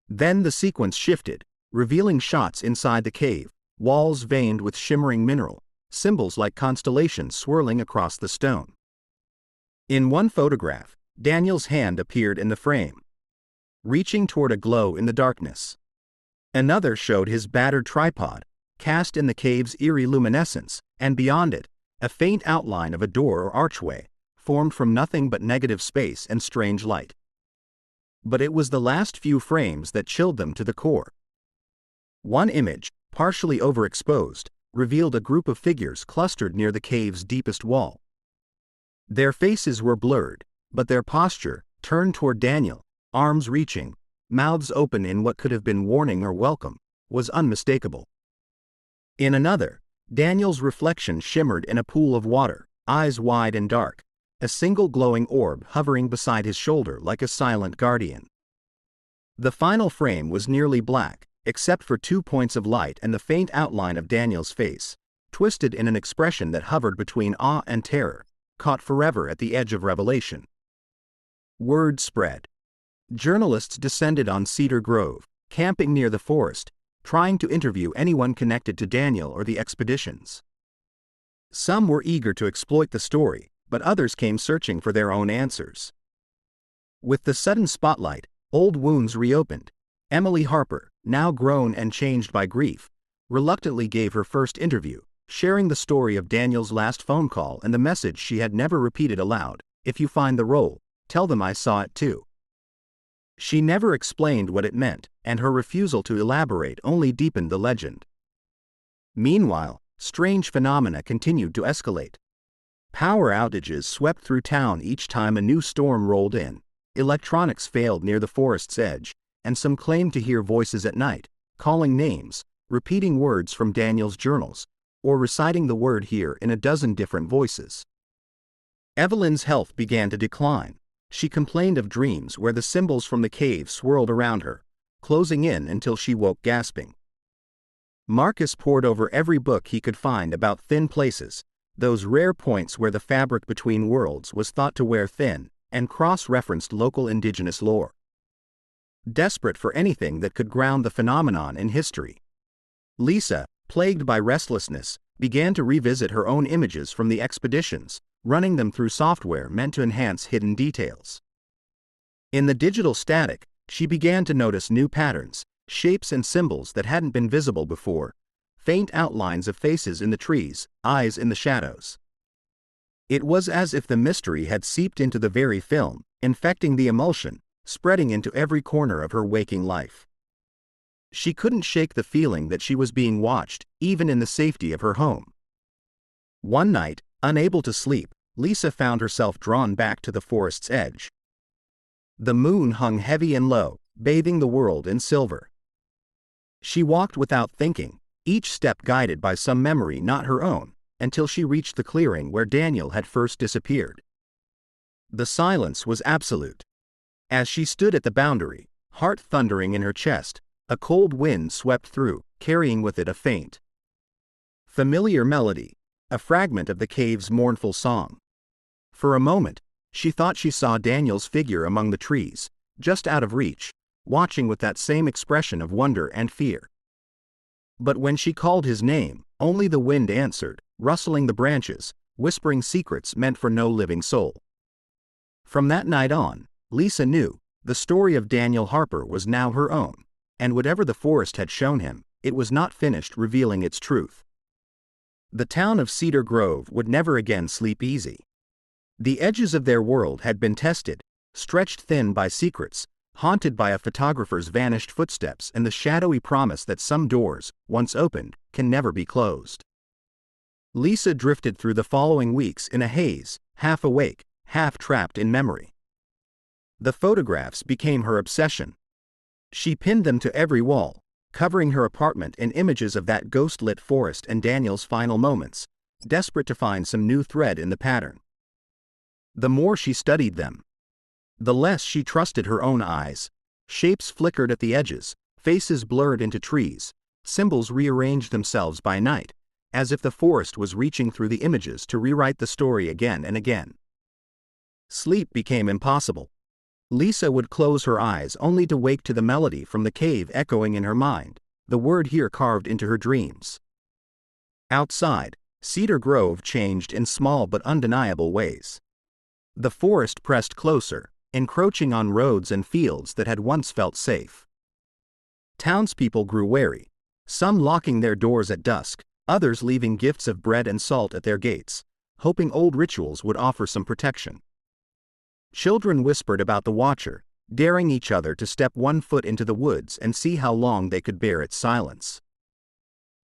Then the sequence shifted, revealing shots inside the cave, walls veined with shimmering mineral, symbols like constellations swirling across the stone. In one photograph, Daniel's hand appeared in the frame, reaching toward a glow in the darkness. Another showed his battered tripod, cast in the cave's eerie luminescence, and beyond it, a faint outline of a door or archway, formed from nothing but negative space and strange light. But it was the last few frames that chilled them to the core. One image, partially overexposed, revealed a group of figures clustered near the cave's deepest wall. Their faces were blurred, but their posture, turned toward Daniel, arms reaching, mouths open in what could have been warning or welcome, was unmistakable. In another, Daniel's reflection shimmered in a pool of water, eyes wide and dark, a single glowing orb hovering beside his shoulder like a silent guardian. The final frame was nearly black, except for 2 points of light and the faint outline of Daniel's face, twisted in an expression that hovered between awe and terror, caught forever at the edge of revelation. Word spread. Journalists descended on Cedar Grove, camping near the forest, trying to interview anyone connected to Daniel or the expeditions. Some were eager to exploit the story, but others came searching for their own answers. With the sudden spotlight, old wounds reopened. Emily Harper, now grown and changed by grief, reluctantly gave her first interview, sharing the story of Daniel's last phone call and the message she had never repeated aloud: "If you find the roll, tell them I saw it too." She never explained what it meant, and her refusal to elaborate only deepened the legend. Meanwhile, strange phenomena continued to escalate. Power outages swept through town each time a new storm rolled in, electronics failed near the forest's edge, and some claimed to hear voices at night, calling names, repeating words from Daniel's journals, or reciting the word "here" in a dozen different voices. Evelyn's health began to decline. She complained of dreams where the symbols from the cave swirled around her, closing in until she woke gasping. Marcus pored over every book he could find about thin places, those rare points where the fabric between worlds was thought to wear thin, and cross-referenced local indigenous lore. Desperate for anything that could ground the phenomenon in history, Lisa, plagued by restlessness, began to revisit her own images from the expeditions, running them through software meant to enhance hidden details. In the digital static, she began to notice new patterns, shapes and symbols that hadn't been visible before, faint outlines of faces in the trees, eyes in the shadows. It was as if the mystery had seeped into the very film, infecting the emulsion, spreading into every corner of her waking life. She couldn't shake the feeling that she was being watched, even in the safety of her home. One night, unable to sleep, Lisa found herself drawn back to the forest's edge. The moon hung heavy and low, bathing the world in silver. She walked without thinking, each step guided by some memory not her own, until she reached the clearing where Daniel had first disappeared. The silence was absolute. As she stood at the boundary, heart thundering in her chest, a cold wind swept through, carrying with it a faint, familiar melody, a fragment of the cave's mournful song. For a moment, she thought she saw Daniel's figure among the trees, just out of reach, watching with that same expression of wonder and fear. But when she called his name, only the wind answered, rustling the branches, whispering secrets meant for no living soul. From that night on, Lisa knew, the story of Daniel Harper was now her own, and whatever the forest had shown him, it was not finished revealing its truth. The town of Cedar Grove would never again sleep easy. The edges of their world had been tested, stretched thin by secrets, haunted by a photographer's vanished footsteps and the shadowy promise that some doors, once opened, can never be closed. Lisa drifted through the following weeks in a haze, half awake, half trapped in memory. The photographs became her obsession. She pinned them to every wall, covering her apartment in images of that ghost-lit forest and Daniel's final moments, desperate to find some new thread in the pattern. The more she studied them, the less she trusted her own eyes. Shapes flickered at the edges, faces blurred into trees, symbols rearranged themselves by night, as if the forest was reaching through the images to rewrite the story again and again. Sleep became impossible. Lisa would close her eyes only to wake to the melody from the cave echoing in her mind, the word "here" carved into her dreams. Outside, Cedar Grove changed in small but undeniable ways. The forest pressed closer, encroaching on roads and fields that had once felt safe. Townspeople grew wary, some locking their doors at dusk, others leaving gifts of bread and salt at their gates, hoping old rituals would offer some protection. Children whispered about the Watcher, daring each other to step 1 foot into the woods and see how long they could bear its silence.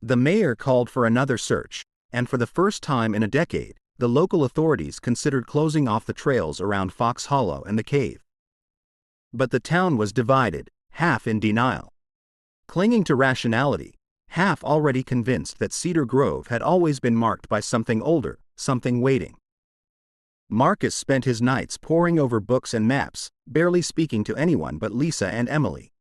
The mayor called for another search, and for the first time in a decade, the local authorities considered closing off the trails around Fox Hollow and the cave. But the town was divided, half in denial, clinging to rationality, half already convinced that Cedar Grove had always been marked by something older, something waiting. Marcus spent his nights poring over books and maps, barely speaking to anyone but Lisa and Emily.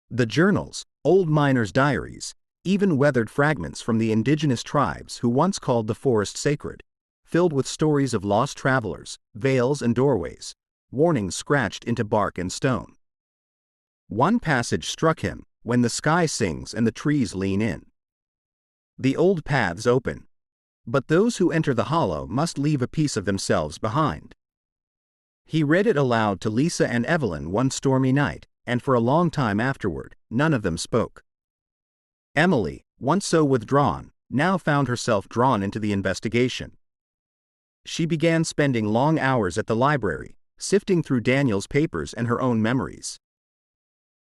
The journals, old miners' diaries, even weathered fragments from the indigenous tribes who once called the forest sacred, filled with stories of lost travelers, veils and doorways, warnings scratched into bark and stone. One passage struck him: when the sky sings and the trees lean in, the old paths open, but those who enter the hollow must leave a piece of themselves behind. He read it aloud to Lisa and Evelyn one stormy night, and for a long time afterward, none of them spoke. Emily, once so withdrawn, now found herself drawn into the investigation. She began spending long hours at the library, sifting through Daniel's papers and her own memories.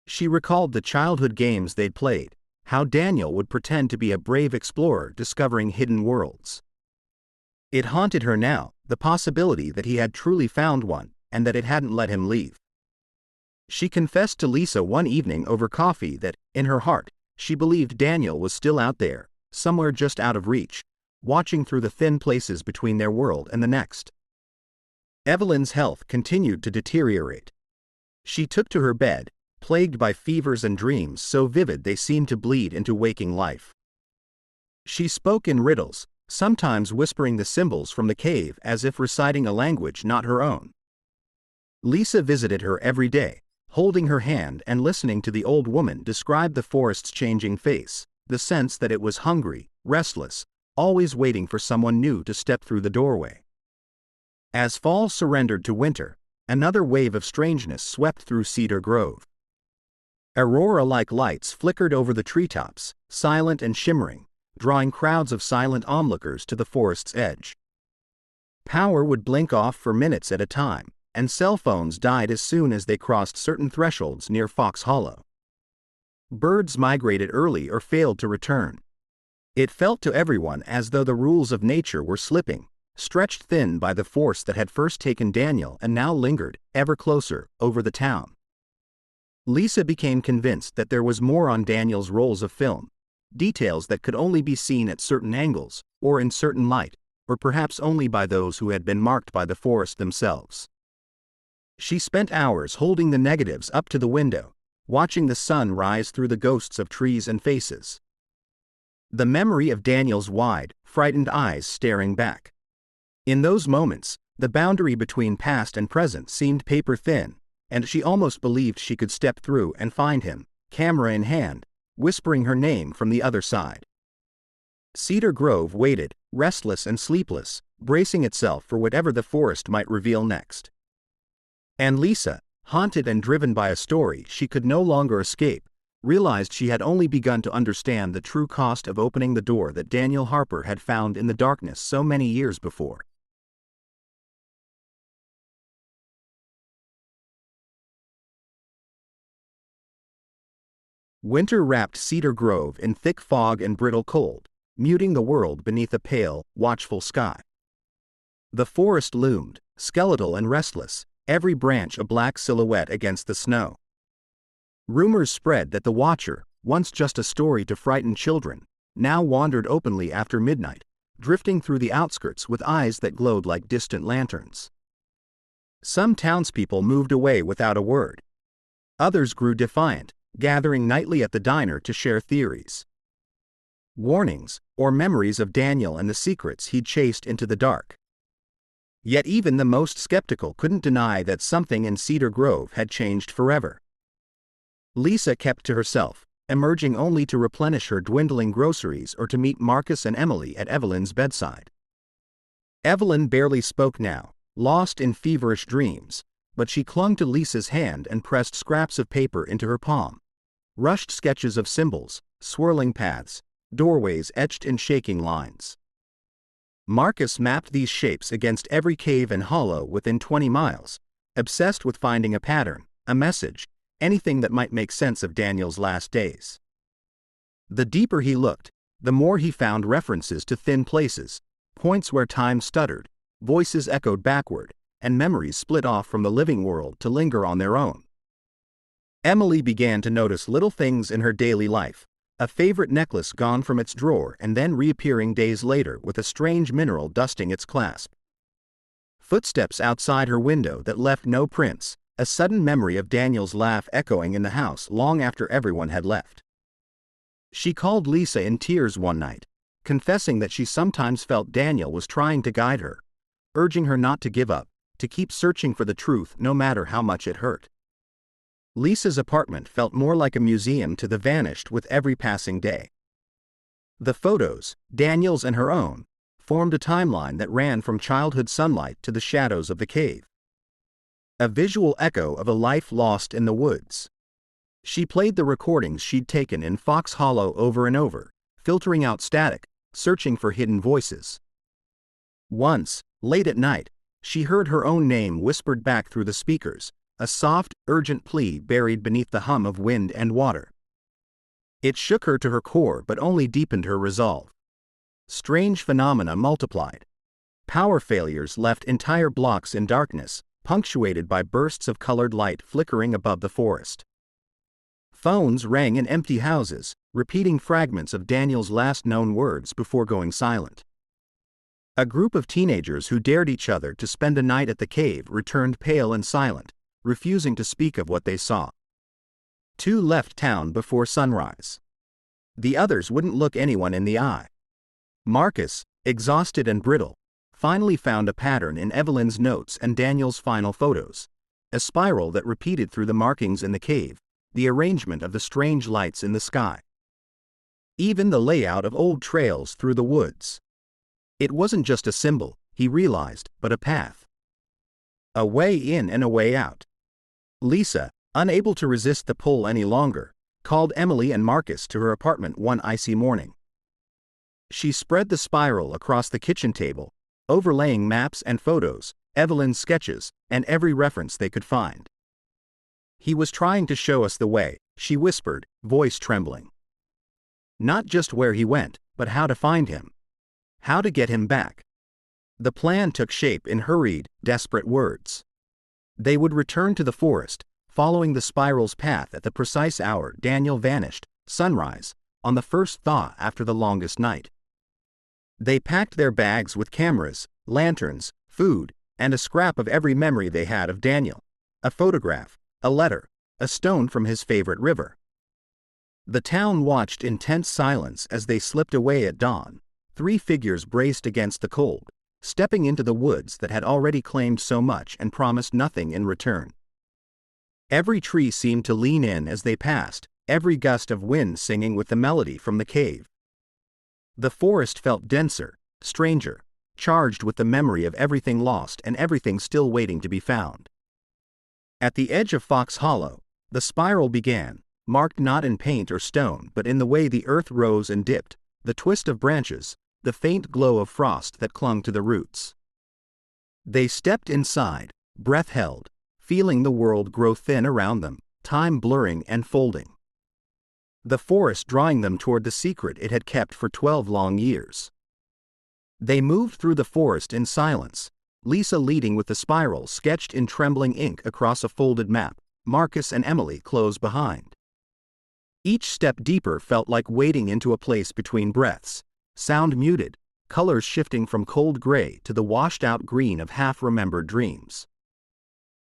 She recalled the childhood games they'd played, how Daniel would pretend to be a brave explorer discovering hidden worlds. It haunted her now, the possibility that he had truly found one, and that it hadn't let him leave. She confessed to Lisa one evening over coffee that, in her heart, she believed Daniel was still out there, somewhere just out of reach, watching through the thin places between their world and the next. Evelyn's health continued to deteriorate. She took to her bed, plagued by fevers and dreams so vivid they seemed to bleed into waking life. She spoke in riddles, sometimes whispering the symbols from the cave as if reciting a language not her own. Lisa visited her every day, holding her hand and listening to the old woman describe the forest's changing face, the sense that it was hungry, restless, always waiting for someone new to step through the doorway. As fall surrendered to winter, another wave of strangeness swept through Cedar Grove. Aurora-like lights flickered over the treetops, silent and shimmering, drawing crowds of silent onlookers to the forest's edge. Power would blink off for minutes at a time, and cell phones died as soon as they crossed certain thresholds near Fox Hollow. Birds migrated early or failed to return. It felt to everyone as though the rules of nature were slipping, stretched thin by the force that had first taken Daniel and now lingered, ever closer, over the town. Lisa became convinced that there was more on Daniel's rolls of film, details that could only be seen at certain angles, or in certain light, or perhaps only by those who had been marked by the forest themselves. She spent hours holding the negatives up to the window, watching the sun rise through the ghosts of trees and faces. The memory of Daniel's wide, frightened eyes staring back. In those moments, the boundary between past and present seemed paper-thin, and she almost believed she could step through and find him, camera in hand, whispering her name from the other side. Cedar Grove waited, restless and sleepless, bracing itself for whatever the forest might reveal next. And Lisa, haunted and driven by a story she could no longer escape, realized she had only begun to understand the true cost of opening the door that Daniel Harper had found in the darkness so many years before. Winter wrapped Cedar Grove in thick fog and brittle cold, muting the world beneath a pale, watchful sky. The forest loomed, skeletal and restless, every branch a black silhouette against the snow. Rumors spread that the Watcher, once just a story to frighten children, now wandered openly after midnight, drifting through the outskirts with eyes that glowed like distant lanterns. Some townspeople moved away without a word. Others grew defiant, gathering nightly at the diner to share theories. Warnings, or memories of Daniel and the secrets he'd chased into the dark. Yet even the most skeptical couldn't deny that something in Cedar Grove had changed forever. Lisa kept to herself, emerging only to replenish her dwindling groceries or to meet Marcus and Emily at Evelyn's bedside. Evelyn barely spoke now, lost in feverish dreams, but she clung to Lisa's hand and pressed scraps of paper into her palm. Rushed sketches of symbols, swirling paths, doorways etched in shaking lines. Marcus mapped these shapes against every cave and hollow within 20 miles, obsessed with finding a pattern, a message, anything that might make sense of Daniel's last days. The deeper he looked, the more he found references to thin places, points where time stuttered, voices echoed backward, and memories split off from the living world to linger on their own. Emily began to notice little things in her daily life, a favorite necklace gone from its drawer and then reappearing days later with a strange mineral dusting its clasp. Footsteps outside her window that left no prints, a sudden memory of Daniel's laugh echoing in the house long after everyone had left. She called Lisa in tears one night, confessing that she sometimes felt Daniel was trying to guide her, urging her not to give up, to keep searching for the truth no matter how much it hurt. Lisa's apartment felt more like a museum to the vanished with every passing day. The photos, Daniel's and her own, formed a timeline that ran from childhood sunlight to the shadows of the cave. A visual echo of a life lost in the woods. She played the recordings she'd taken in Fox Hollow over and over, filtering out static, searching for hidden voices. Once, late at night, she heard her own name whispered back through the speakers, a soft, urgent plea buried beneath the hum of wind and water. It shook her to her core but only deepened her resolve. Strange phenomena multiplied. Power failures left entire blocks in darkness, punctuated by bursts of colored light flickering above the forest. Phones rang in empty houses, repeating fragments of Daniel's last known words before going silent. A group of teenagers who dared each other to spend a night at the cave returned pale and silent, refusing to speak of what they saw. 2 left town before sunrise. The others wouldn't look anyone in the eye. Marcus, exhausted and brittle, finally found a pattern in Evelyn's notes and Daniel's final photos, a spiral that repeated through the markings in the cave, the arrangement of the strange lights in the sky. Even the layout of old trails through the woods. It wasn't just a symbol, he realized, but a path. A way in and a way out. Lisa, unable to resist the pull any longer, called Emily and Marcus to her apartment one icy morning. She spread the spiral across the kitchen table, overlaying maps and photos, Evelyn's sketches, and every reference they could find. "He was trying to show us the way," she whispered, voice trembling. "Not just where he went, but how to find him. How to get him back." The plan took shape in hurried, desperate words. They would return to the forest, following the spiral's path at the precise hour Daniel vanished, sunrise, on the first thaw after the longest night. They packed their bags with cameras, lanterns, food, and a scrap of every memory they had of Daniel, a photograph, a letter, a stone from his favorite river. The town watched in tense silence as they slipped away at dawn, 3 figures braced against the cold, stepping into the woods that had already claimed so much and promised nothing in return. Every tree seemed to lean in as they passed, every gust of wind singing with the melody from the cave. The forest felt denser, stranger, charged with the memory of everything lost and everything still waiting to be found. At the edge of Fox Hollow, the spiral began, marked not in paint or stone but in the way the earth rose and dipped, the twist of branches, the faint glow of frost that clung to the roots. They stepped inside, breath held, feeling the world grow thin around them, time blurring and folding. The forest drawing them toward the secret it had kept for 12 long years. They moved through the forest in silence, Lisa leading with the spiral sketched in trembling ink across a folded map, Marcus and Emily close behind. Each step deeper felt like wading into a place between breaths, sound muted, colors shifting from cold gray to the washed-out green of half-remembered dreams.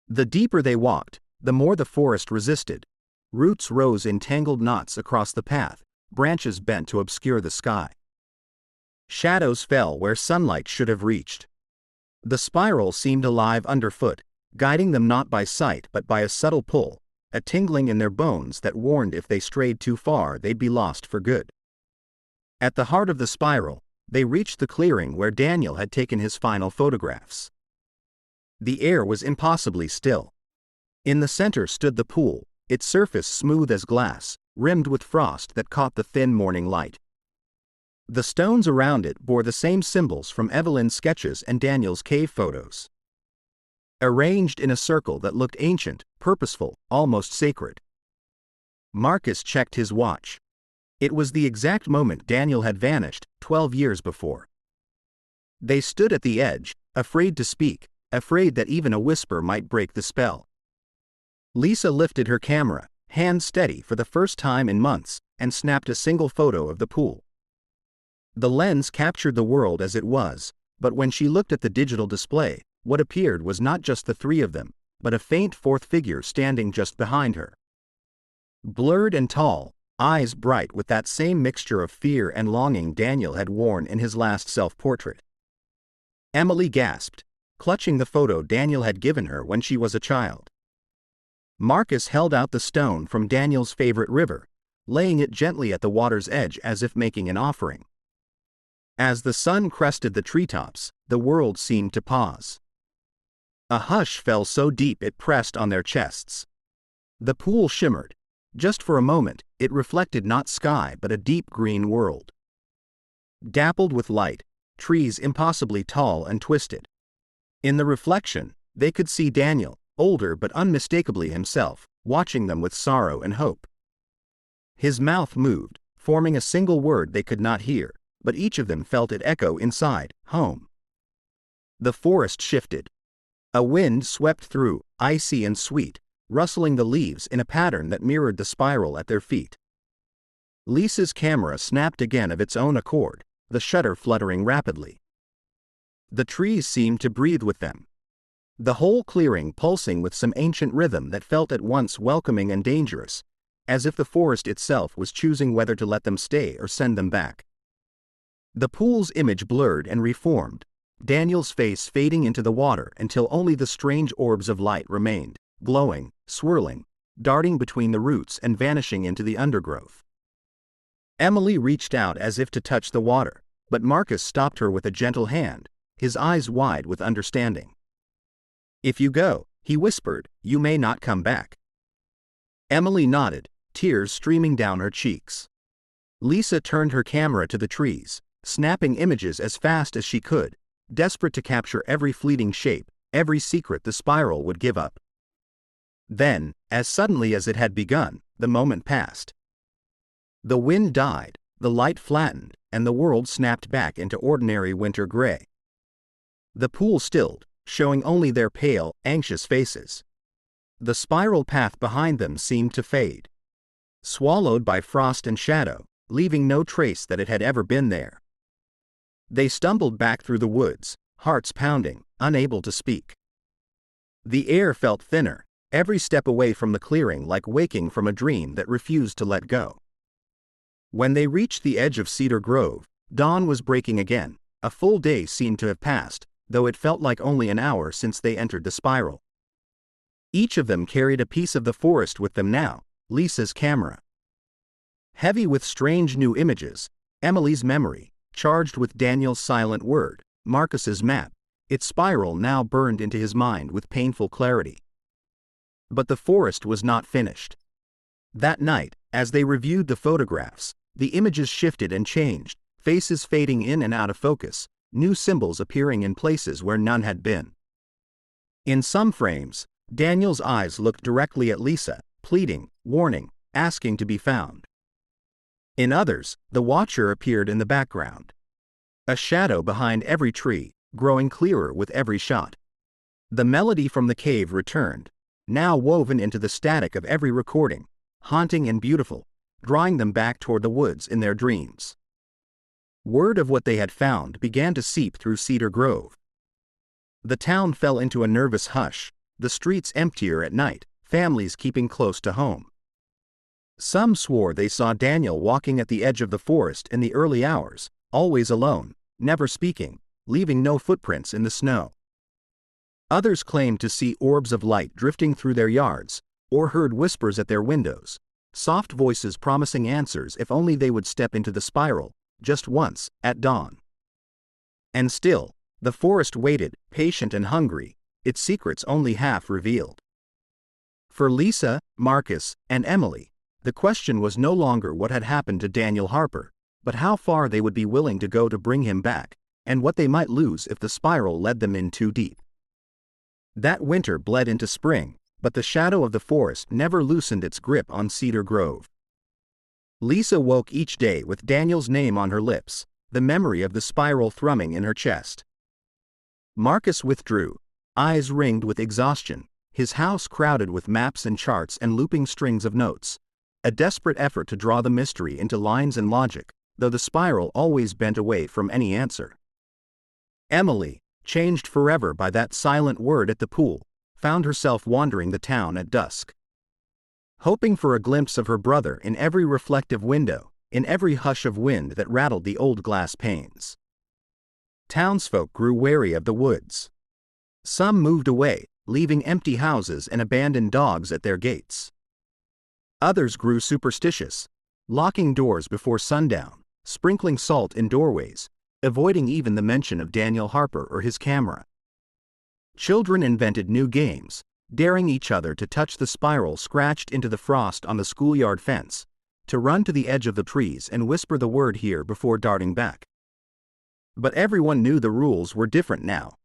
The deeper they walked, the more the forest resisted. Roots rose in tangled knots across the path, branches bent to obscure the sky. Shadows fell where sunlight should have reached. The spiral seemed alive underfoot, guiding them not by sight but by a subtle pull, a tingling in their bones that warned if they strayed too far they'd be lost for good. At the heart of the spiral, they reached the clearing where Daniel had taken his final photographs. The air was impossibly still. In the center stood the pool, its surface smooth as glass, rimmed with frost that caught the thin morning light. The stones around it bore the same symbols from Evelyn's sketches and Daniel's cave photos. Arranged in a circle that looked ancient, purposeful, almost sacred. Marcus checked his watch. It was the exact moment Daniel had vanished, 12 years before. They stood at the edge, afraid to speak, afraid that even a whisper might break the spell. Lisa lifted her camera, hand steady for the first time in months, and snapped a single photo of the pool. The lens captured the world as it was, but when she looked at the digital display, what appeared was not just the 3 of them, but a faint 4th figure standing just behind her. Blurred and tall, eyes bright with that same mixture of fear and longing Daniel had worn in his last self-portrait. Emily gasped, clutching the photo Daniel had given her when she was a child. Marcus held out the stone from Daniel's favorite river, laying it gently at the water's edge as if making an offering. As the sun crested the treetops, the world seemed to pause. A hush fell so deep it pressed on their chests. The pool shimmered. Just for a moment, it reflected not sky but a deep green world. dappled with light, trees impossibly tall and twisted. In the reflection, they could see Daniel, older but unmistakably himself, watching them with sorrow and hope. His mouth moved, forming a single word they could not hear, but each of them felt it echo inside, home. The forest shifted. A wind swept through, icy and sweet, rustling the leaves in a pattern that mirrored the spiral at their feet. Lisa's camera snapped again of its own accord, the shutter fluttering rapidly. The trees seemed to breathe with them. The whole clearing pulsing with some ancient rhythm that felt at once welcoming and dangerous, as if the forest itself was choosing whether to let them stay or send them back. The pool's image blurred and reformed, Daniel's face fading into the water until only the strange orbs of light remained, glowing, swirling, darting between the roots and vanishing into the undergrowth. Emily reached out as if to touch the water, but Marcus stopped her with a gentle hand, his eyes wide with understanding. "If you go," he whispered, "you may not come back." Emily nodded, tears streaming down her cheeks. Lisa turned her camera to the trees, snapping images as fast as she could, desperate to capture every fleeting shape, every secret the spiral would give up. Then, as suddenly as it had begun, the moment passed. The wind died, the light flattened, and the world snapped back into ordinary winter gray. The pool stilled, showing only their pale, anxious faces. The spiral path behind them seemed to fade, swallowed by frost and shadow, leaving no trace that it had ever been there. They stumbled back through the woods, hearts pounding, unable to speak. The air felt thinner, every step away from the clearing like waking from a dream that refused to let go. When they reached the edge of Cedar Grove, dawn was breaking again. A full day seemed to have passed, though it felt like only an hour since they entered the spiral. Each of them carried a piece of the forest with them now, Lisa's camera. Heavy with strange new images, Emily's memory, charged with Daniel's silent word, Marcus's map, its spiral now burned into his mind with painful clarity. But the forest was not finished. That night, as they reviewed the photographs, the images shifted and changed, faces fading in and out of focus, new symbols appearing in places where none had been. In some frames, Daniel's eyes looked directly at Lisa, pleading, warning, asking to be found. In others, the watcher appeared in the background. A shadow behind every tree, growing clearer with every shot. The melody from the cave returned, now woven into the static of every recording, haunting and beautiful, drawing them back toward the woods in their dreams. Word of what they had found began to seep through Cedar Grove. The town fell into a nervous hush, the streets emptier at night, families keeping close to home. Some swore they saw Daniel walking at the edge of the forest in the early hours, always alone, never speaking, leaving no footprints in the snow. Others claimed to see orbs of light drifting through their yards, or heard whispers at their windows, soft voices promising answers if only they would step into the spiral, just once, at dawn. And still, the forest waited, patient and hungry, its secrets only half revealed. For Lisa, Marcus, and Emily, the question was no longer what had happened to Daniel Harper, but how far they would be willing to go to bring him back, and what they might lose if the spiral led them in too deep. That winter bled into spring, but the shadow of the forest never loosened its grip on Cedar Grove. Lisa woke each day with Daniel's name on her lips, the memory of the spiral thrumming in her chest. Marcus withdrew, eyes ringed with exhaustion, his house crowded with maps and charts and looping strings of notes, a desperate effort to draw the mystery into lines and logic, though the spiral always bent away from any answer. Emily, changed forever by that silent word at the pool, found herself wandering the town at dusk. Hoping for a glimpse of her brother in every reflective window, in every hush of wind that rattled the old glass panes. Townsfolk grew wary of the woods. Some moved away, leaving empty houses and abandoned dogs at their gates. Others grew superstitious, locking doors before sundown, sprinkling salt in doorways, avoiding even the mention of Daniel Harper or his camera. Children invented new games, daring each other to touch the spiral scratched into the frost on the schoolyard fence, to run to the edge of the trees and whisper the word here before darting back. But everyone knew the rules were different now.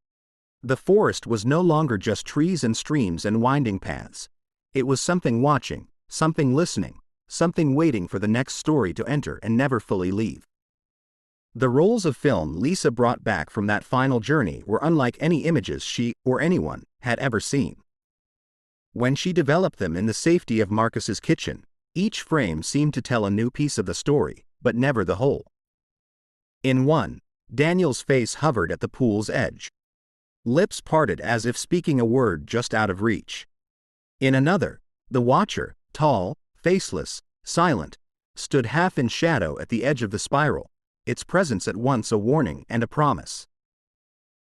The forest was no longer just trees and streams and winding paths. It was something watching, something listening, something waiting for the next story to enter and never fully leave. The rolls of film Lisa brought back from that final journey were unlike any images she, or anyone, had ever seen. When she developed them in the safety of Marcus's kitchen, each frame seemed to tell a new piece of the story, but never the whole. In one, Daniel's face hovered at the pool's edge. Lips parted as if speaking a word just out of reach. In another, the watcher, tall, faceless, silent, stood half in shadow at the edge of the spiral, its presence at once a warning and a promise.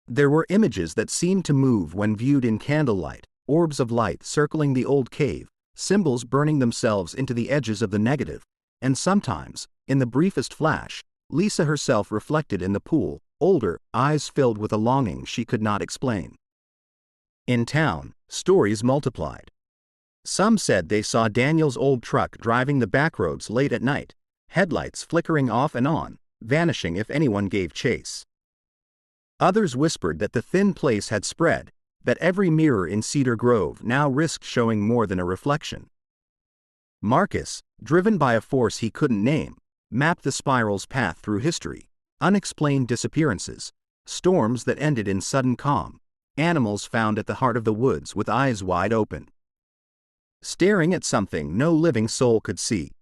There were images that seemed to move when viewed in candlelight, orbs of light circling the old cave, symbols burning themselves into the edges of the negative, and sometimes, in the briefest flash, Lisa herself reflected in the pool, older, eyes filled with a longing she could not explain. In town, stories multiplied. Some said they saw Daniel's old truck driving the backroads late at night, headlights flickering off and on, vanishing if anyone gave chase. Others whispered that the thin place had spread, that every mirror in Cedar Grove now risked showing more than a reflection. Marcus, driven by a force he couldn't name, mapped the spiral's path through history, unexplained disappearances, storms that ended in sudden calm, animals found at the heart of the woods with eyes wide open, staring at something no living soul could see.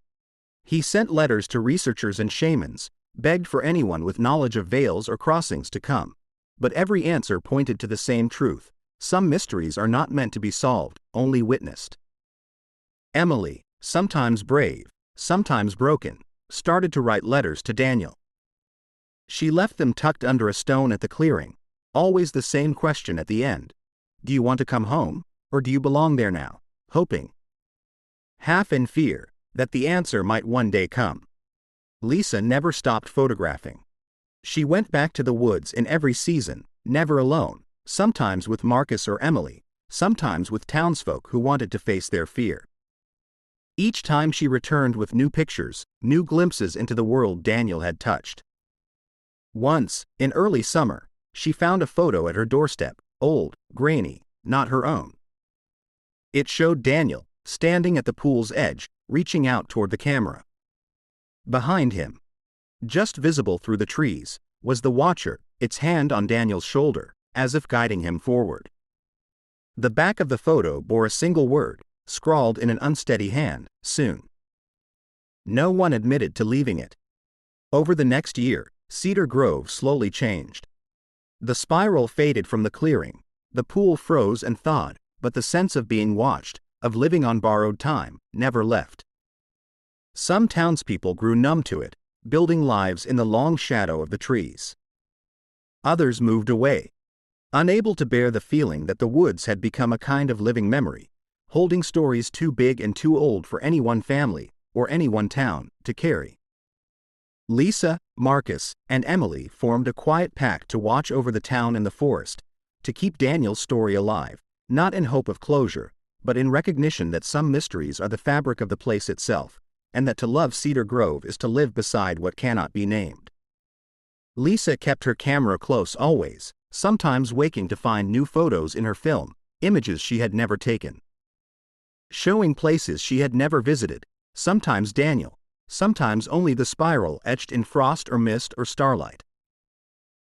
He sent letters to researchers and shamans, begged for anyone with knowledge of veils or crossings to come, but every answer pointed to the same truth: some mysteries are not meant to be solved, only witnessed. Emily, sometimes brave, sometimes broken, started to write letters to Daniel. She left them tucked under a stone at the clearing, always the same question at the end: do you want to come home, or do you belong there now? Hoping, half in fear, that the answer might one day come. Lisa never stopped photographing. She went back to the woods in every season, never alone, sometimes with Marcus or Emily, sometimes with townsfolk who wanted to face their fear. Each time she returned with new pictures, new glimpses into the world Daniel had touched. Once, in early summer, she found a photo at her doorstep, old, grainy, not her own. It showed Daniel, standing at the pool's edge, reaching out toward the camera. Behind him, just visible through the trees, was the watcher, its hand on Daniel's shoulder, as if guiding him forward. The back of the photo bore a single word, scrawled in an unsteady hand: soon. No one admitted to leaving it. Over the next year, Cedar Grove slowly changed. The spiral faded from the clearing, the pool froze and thawed, but the sense of being watched, of living on borrowed time, never left. Some townspeople grew numb to it, building lives in the long shadow of the trees. Others moved away, unable to bear the feeling that the woods had become a kind of living memory, holding stories too big and too old for any one family, or any one town, to carry. Lisa, Marcus, and Emily formed a quiet pact to watch over the town and the forest, to keep Daniel's story alive, not in hope of closure, but in recognition that some mysteries are the fabric of the place itself, and that to love Cedar Grove is to live beside what cannot be named. Lisa kept her camera close always, sometimes waking to find new photos in her film, images she had never taken, showing places she had never visited, sometimes Daniel, sometimes only the spiral etched in frost or mist or starlight.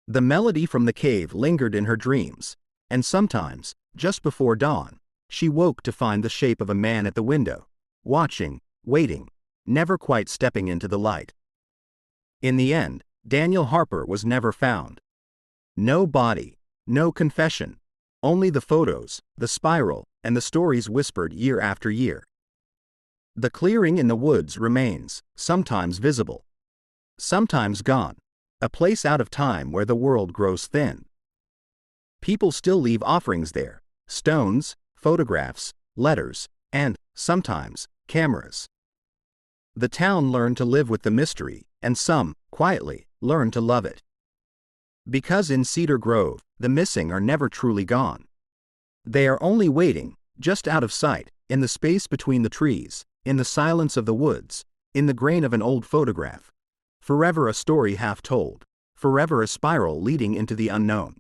The melody from the cave lingered in her dreams, and sometimes, just before dawn, she woke to find the shape of a man at the window, watching, waiting, never quite stepping into the light. In the end, Daniel Harper was never found. No body, no confession, only the photos, the spiral, and the stories whispered year after year. The clearing in the woods remains, sometimes visible, sometimes gone, a place out of time where the world grows thin. People still leave offerings there: stones, photographs, letters, and, sometimes, cameras. The town learned to live with the mystery, and some, quietly, learned to love it. Because in Cedar Grove, the missing are never truly gone. They are only waiting, just out of sight, in the space between the trees, in the silence of the woods, in the grain of an old photograph. Forever a story half told, forever a spiral leading into the unknown.